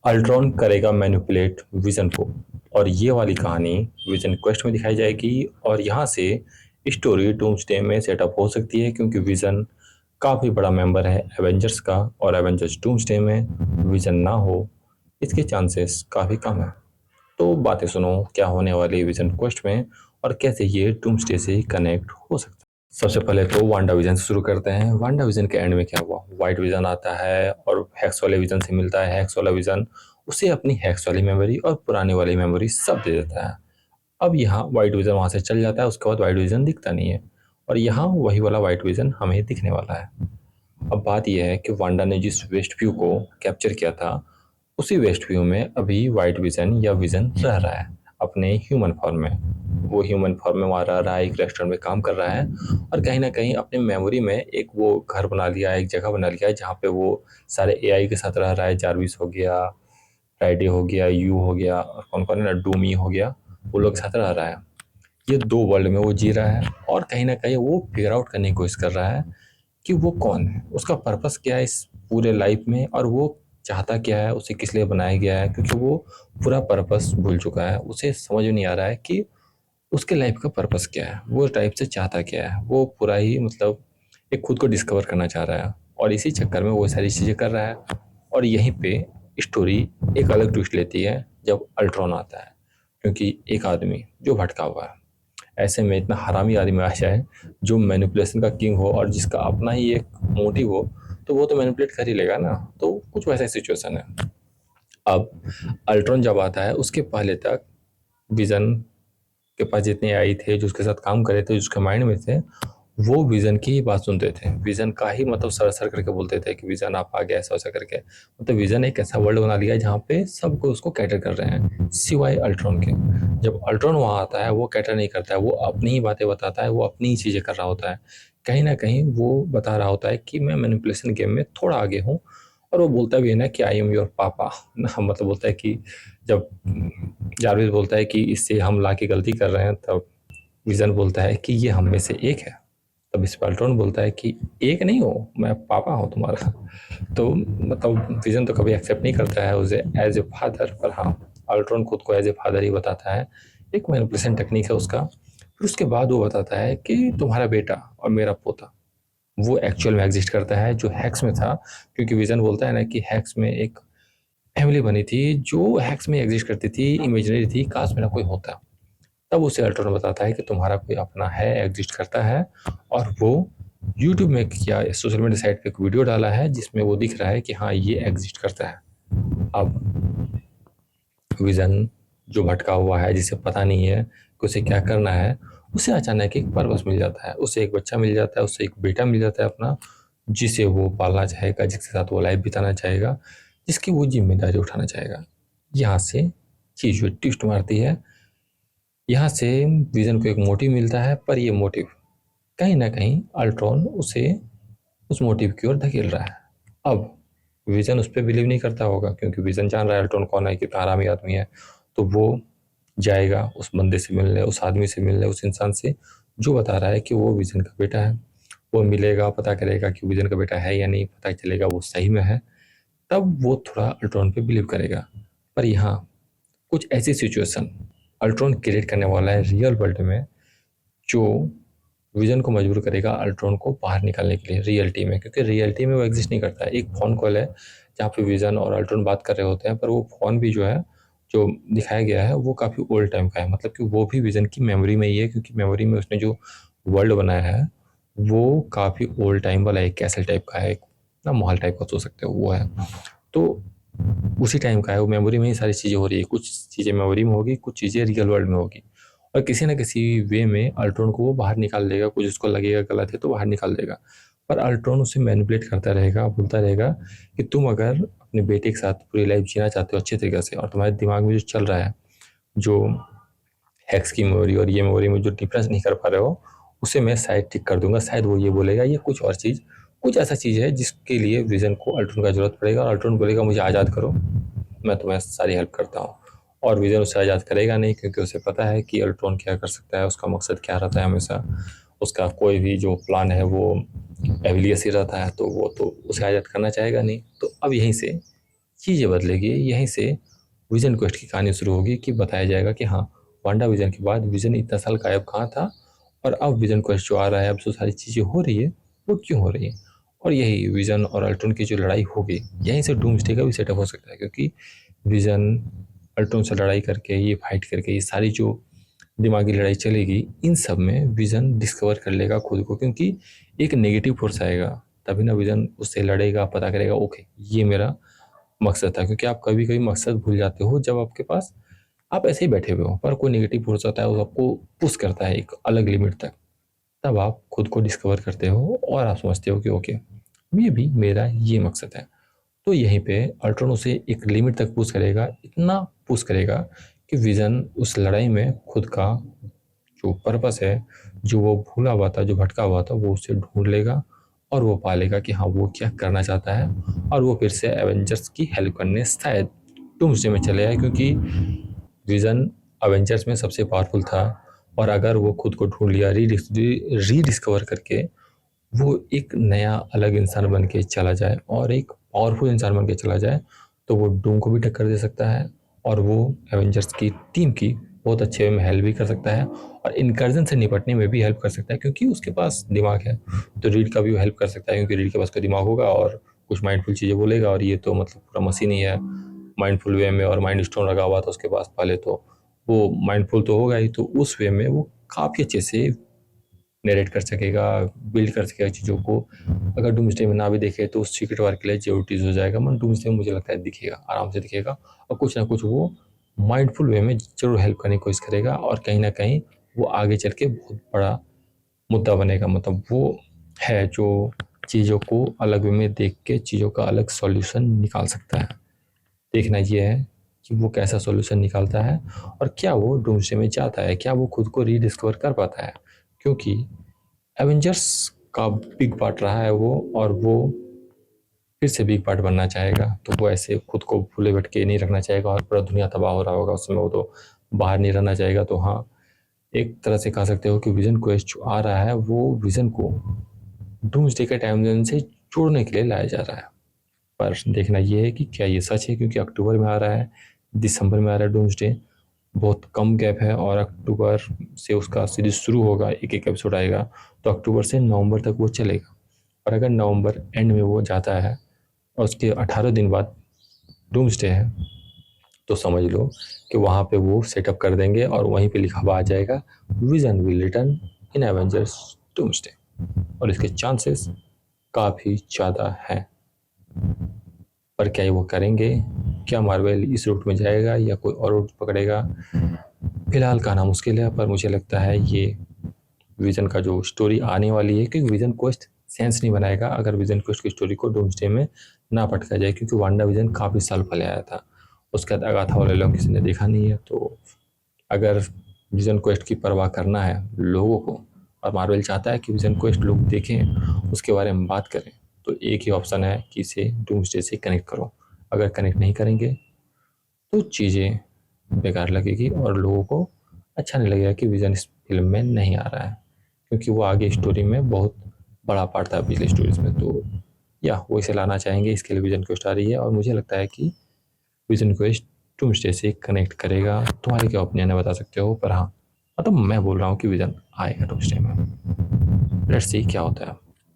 Ultron करेगा manipulate vision को। और ये वाली कहानी विजन क्वेस्ट में दिखाई जाएगी और यहाँ से स्टोरी डूम्सडे में सेटअप हो सकती है, क्योंकि विजन काफ़ी बड़ा मेंबर है एवेंजर्स का और एवेंजर्स डूम्सडे में विजन ना हो इसके चांसेस काफ़ी कम है। तो बातें सुनो क्या होने वाली है विजन क्वेस्ट में और कैसे ये डूम्सडे से कनेक्ट हो सकता है। सबसे पहले तो वांडा विजन से शुरू करते हैं। वांडा विजन के एंड में क्या हुआ, वाइट विजन आता है और हेक्स वाले विजन से मिलता है। हेक्स वाला विजन उसे अपनी हेक्स वाली मेमोरी और पुरानी वाली मेमोरी सब दे देता है। अब यहाँ वाइट विजन वहां से चल जाता है, उसके बाद वाइट विजन दिखता नहीं है और यहाँ वही वाला वाइट विजन हमें दिखने वाला है। अब बात यह है कि वांडा ने जिस वेस्ट व्यू को कैप्चर किया था उसी वेस्ट व्यू में अभी वाइट विजन या विजन रह रहा है अपने ह्यूमन फॉर्म में। वो ह्यूमन फॉर्म में वहाँ रह रहा है, एक रेस्टोरेंट में काम कर रहा है और कहीं ना कहीं अपने मेमोरी में एक वो घर बना लिया है, एक जगह बना लिया है जहाँ पे वो सारे एआई के साथ रह रहा है। जारविस हो गया, फ्राइडे हो गया, यू हो गया और कौन कौन है ना, डूमी हो गया, वो लोग के साथ रह रहा है। ये दो वर्ल्ड में वो जी रहा है और कहीं ना कहीं वो फिगर आउट करने की कोशिश कर रहा है कि वो कौन है, उसका पर्पस क्या है इस पूरे लाइफ में और वो चाहता क्या है, उसे किस लिए बनाया गया है। क्योंकि वो पूरा पर्पस भूल चुका है, उसे समझ में नहीं आ रहा है कि उसके लाइफ का पर्पस क्या है, वो टाइप से चाहता क्या है। वो पूरा ही मतलब एक खुद को डिस्कवर करना चाह रहा है और इसी चक्कर में वो सारी चीज़ें कर रहा है। और यहीं पे स्टोरी एक अलग ट्विस्ट लेती है जब अल्ट्रॉन आता है, क्योंकि एक आदमी जो भटका हुआ है, ऐसे में इतना हरामी आदमी आ जाए जो मैनिपुलेशन का किंग हो और जिसका अपना ही एक मोटिव हो, तो वो तो मैनिपुलेट कर ही लेगा ना। तो कुछ वैसा सिचुएशन है। अब अल्ट्रॉन जब आता है उसके पहले तक विजन के पास जितने आई थे जो उसके साथ काम करे थे, जो उसके माइंड में थे, वो विजन की ही बात सुनते थे। विजन का ही मतलब सर सर करके बोलते थे कि विजन आप आ गया, ऐसा वैसा करके। मतलब विजन एक ऐसा वर्ल्ड बना लिया है जहाँ पे सबको उसको कैटर कर रहे हैं सिवाय अल्ट्रॉन के। जब अल्ट्रॉन वहाँ आता है वो कैटर नहीं करता है, वो अपनी ही बातें बताता है, वो अपनी ही चीज़ें कर रहा होता है। कहीं ना कहीं वो बता रहा होता है कि मैं मैनिपुलेशन गेम में थोड़ा आगे हूँ। और वो बोलता भी है ना कि आई एम योर पापा ना, मतलब बोलता है कि जब जारविस बोलता है कि इससे हम ला के गलती कर रहे हैं, तब विजन बोलता है कि ये हम में से एक है। तब स्पेल्ट्रॉन बोलता है कि एक नहीं हो, मैं पापा हूँ तुम्हारा। तो मतलब विजन तो कभी एक्सेप्ट नहीं करता है उसे एज ए फादर, पर हाँ अल्ट्रॉन खुद को एज ए फादर ही बताता है। एक मैनिपुलेशन टेक्निक है उसका। फिर उसके बाद वो बताता है कि तुम्हारा बेटा और मेरा पोता वो एक्चुअल में एग्जिस्ट करता है जो हैक्स में था। क्योंकि विजन बोलता है ना कि हैक्स में एक फैमिली बनी थी जो हैक्स में एग्जिस्ट करती थी, इमेजिनरी थी, काश मेरा कोई होता। तब उसे अल्ट्रॉन बताता है कि तुम्हारा कोई अपना है, एग्जिस्ट करता है। और वो यूट्यूब में या सोशल मीडिया साइट पे एक वीडियो डाला है जिसमें वो दिख रहा है कि हाँ ये एग्जिस्ट करता है। अब विजन जो भटका हुआ है, जिसे पता नहीं है कि उसे क्या करना है, उसे अचानक एक पर्पस मिल जाता है, उसे एक बच्चा मिल जाता है, उसे एक बेटा मिल जाता है अपना, जिसे वो पालना चाहेगा, जिसके साथ वो लाइफ बिताना चाहेगा, जिसकी वो जिम्मेदारी उठाना चाहेगा। यहाँ से चीज जो ट्विस्ट मारती है, यहाँ से विजन को एक मोटिव मिलता है, पर ये मोटिव कहीं ना कहीं अल्ट्रॉन उसे उस मोटिव की ओर धकेल रहा है। अब विजन उस पर बिलीव नहीं करता होगा क्योंकि विजन जान रहा है अल्ट्रॉन कौन है, कितना आरामी आदमी है। तो वो जाएगा उस बंदे से मिलने, उस आदमी से मिलने, उस इंसान से जो बता रहा है कि वो विजन का बेटा है। वो मिलेगा, पता करेगा कि विजन का बेटा है या नहीं, पता चलेगा वो सही में है। तब वो थोड़ा अल्ट्रॉन पे बिलीव करेगा। पर यहाँ कुछ ऐसी सिचुएशन अल्ट्रॉन क्रिएट करने वाला है रियल वर्ल्ड में, जो विजन को मजबूर करेगा अल्ट्रॉन को बाहर निकालने के लिए रियलिटी में। क्योंकि रियलिटी में वो एग्जिस्ट नहीं करता है। एक फ़ोन कॉल है जहाँ पे विजन और अल्ट्रॉन बात कर रहे होते हैं, पर वो फ़ोन भी जो है, जो दिखाया गया है, वो काफ़ी ओल्ड टाइम का है। मतलब कि वो भी विजन की मेमोरी में ही है, क्योंकि मेमोरी में उसने जो वर्ल्ड बनाया है वो काफ़ी ओल्ड टाइम वाला एक कैसल टाइप का है, एक ना महल टाइप का सोच सकते हो वो है। तो उसी टाइम का है, वो मेमोरी में ही सारी चीज़ें हो रही है। कुछ चीज़ें मेमोरी में होगी, कुछ चीज़ें रियल वर्ल्ड में होगी। और किसी ना किसी वे में अल्ट्रॉन को वो बाहर निकाल देगा। कुछ उसको लगेगा गलत है तो बाहर निकाल देगा, पर अल्ट्रॉन उसे मैनिपुलेट करता रहेगा, बोलता रहेगा कि तुम अगर अपने बेटे के साथ पूरी लाइफ जीना चाहते हो अच्छे तरीके से, और तुम्हारे दिमाग में जो चल रहा है, जो हेक्स की मेमोरी और ये मेमोरी में जो डिफरेंस नहीं कर पा रहे हो, उसे मैं शायद ठीक कर दूंगा। शायद वो ये बोलेगा ये कुछ और चीज़, कुछ ऐसा चीज़ है जिसके लिए विजन को अल्ट्रॉन का जरूरत पड़ेगा। और अल्ट्रॉन बोलेगा मुझे आज़ाद करो, मैं तुम्हें सारी हेल्प करता हूँ। और विजन उसे आज़ाद करेगा नहीं, क्योंकि उसे पता है कि अल्ट्रॉन क्या कर सकता है, उसका मकसद क्या रहता है हमेशा। उसका कोई भी जो प्लान है वो एविलियस ही रहता है, तो वो तो उसे आज़ाद करना चाहेगा नहीं। तो अब यहीं से चीज़ें बदलेगी। यहीं से विजन क्वेस्ट की कहानी शुरू होगी कि बताया जाएगा कि हाँ, वांडा विजन के बाद विजन इतना साल गायब कहाँ था और अब विजन क्वेस्ट जो आ रहा है, अब जो सारी चीज़ें हो रही है वो क्यों हो रही है। और यही विजन और अल्ट्रॉन की जो लड़ाई होगी, यहीं से डूम्सडे का भी सेटअप हो सकता है, क्योंकि विजन अल्ट्रॉन से लड़ाई करके, ये फाइट करके, ये सारी जो दिमागी लड़ाई चलेगी, इन सब में विजन डिस्कवर कर लेगा खुद को, क्योंकि एक नेगेटिव फोर्स आएगा, तभी ना विजन उससे लड़ेगा, पता करेगा ओके ये मेरा मकसद था। क्योंकि आप कभी कभी मकसद भूल जाते हो जब आपके पास, आप ऐसे ही बैठे हुए हो पर कोई नेगेटिव फोर्स आता है, वो आपको पुश करता है एक अलग लिमिट तक, तब आप खुद को डिस्कवर करते हो और आप समझते हो कि ओके मे भी मेरा ये मकसद है। तो यहीं पे अल्ट्रॉन उसे एक लिमिट तक पुश करेगा, इतना पुश करेगा कि विजन उस लड़ाई में खुद का जो पर्पस है, जो वो भूला हुआ था, जो भटका हुआ था, वो उसे ढूंढ लेगा और वो पालेगा कि हाँ वो क्या करना चाहता है, और वो फिर से एवेंजर्स की हेल्प करने शायद डूम्सडे में चले आए, क्योंकि विजन अवेंजर्स में सबसे पावरफुल था। और अगर वो खुद को ढूंढ लिया रीडिस्कवर करके, वो एक नया अलग इंसान बन के चला जाए और एक पावरफुल इंसान बन के चला जाए, तो वो डूम को भी टक्कर दे सकता है और वो एवेंजर्स की टीम की बहुत अच्छे वे में हेल्प भी कर सकता है और इनकर्जन से निपटने में भी हेल्प कर सकता है, क्योंकि उसके पास दिमाग है। तो रीड का भी वो हेल्प कर सकता है, क्योंकि रीड के पास कोई दिमाग होगा और कुछ माइंडफुल चीज़ें बोलेगा, और ये तो मतलब पूरा मशीन ही है माइंडफुल वे में, और माइंड स्टोन लगा हुआ था उसके पास पहले, तो वो माइंडफुल तो होगा ही, तो उस वे में वो काफ़ी अच्छे से नरेट कर सकेगा, बिल्ड कर सकेगा चीज़ों को। अगर डूम्सडे में ना भी देखे तो उस सीक्रेट वार के लिए जो टीज हो जाएगा, मन डूम्सडे में मुझे लगता है दिखेगा, आराम से दिखेगा, और कुछ ना कुछ वो माइंडफुल वे में जरूर हेल्प करने की कोशिश करेगा, और कहीं ना कहीं वो आगे चल के बहुत बड़ा मुद्दा बनेगा। मतलब वो है जो चीज़ों को अलग वे में देख के चीज़ों का अलग सॉल्यूशन निकाल सकता है। देखना ये है कि वो कैसा सॉल्यूशन निकालता है और क्या वो डूम्सडे में जाता है, क्या वो खुद को रीडिस्कवर कर पाता है, क्योंकि एवेंजर्स का बिग पार्ट रहा है वो, और वो फिर से बिग पार्ट बनना चाहेगा, तो वो ऐसे खुद को भूले भटके नहीं रखना चाहेगा और पूरा दुनिया तबाह हो रहा होगा उस समय, वो तो बाहर नहीं रहना चाहेगा। तो हाँ, एक तरह से कह सकते हो कि विजन क्वेस्ट जो आ रहा है वो विजन को डूम्सडे के टाइमलाइन से जोड़ने के लिए लाया जा रहा है। पर देखना ये है कि क्या ये सच है, क्योंकि अक्टूबर में आ रहा है, दिसंबर में आ रहा है डूम्सडे, बहुत कम गैप है, और अक्टूबर से उसका सीरीज शुरू होगा, एक एक एपिसोड आएगा, तो अक्टूबर से नवंबर तक वो चलेगा। और अगर नवंबर एंड में वो जाता है और उसके 18 दिन बाद डूम्सडे है, तो समझ लो कि वहाँ पे वो सेटअप कर देंगे और वहीं पे लिखा हुआ आ जाएगा vision will return in Avengers doomsday, और इसके चांसेस काफ़ी ज़्यादा हैं। पर क्या ये वो करेंगे, क्या मार्वल इस रूट में जाएगा या कोई और रूट पकड़ेगा, फिलहाल कहना मुश्किल है। पर मुझे लगता है ये विजन का जो स्टोरी आने वाली है, क्योंकि विजन क्वेस्ट सेंस नहीं बनाएगा अगर विजन क्वेस्ट की स्टोरी को डूम्सडे में ना पटका जाए, क्योंकि वांडा विजन काफ़ी साल पहले आया था, उसके बाद अगाथा वाले लोग किसी ने देखा नहीं है। तो अगर विजन क्वेस्ट की परवाह करना है लोगों को, और मार्वल चाहता है कि विजन क्वेस्ट लोग देखें, उसके बारे में बात करें, तो एक ही ऑप्शन है कि इसे डूम्सडे से कनेक्ट करो। अगर कनेक्ट नहीं करेंगे तो चीज़ें बेकार लगेगी और लोगों को अच्छा नहीं लगेगा कि विजन इस फिल्म में नहीं आ रहा है, क्योंकि वो आगे स्टोरी में बहुत बड़ा पार्ट था पिछले स्टोरीज में। तो या वो इसे लाना चाहेंगे, इसके लिए विजन क्वेस्ट आ रही है, और मुझे लगता है कि विजन क्वेस्ट डूम्सडे से कनेक्ट करेगा। तुम्हारे क्या ओपिनियन है बता सकते हो, पर हाँ मतलब मैं बोल रहा हूँ कि विजन आएगा डूम्सडे में। लेट्स सी क्या होता है।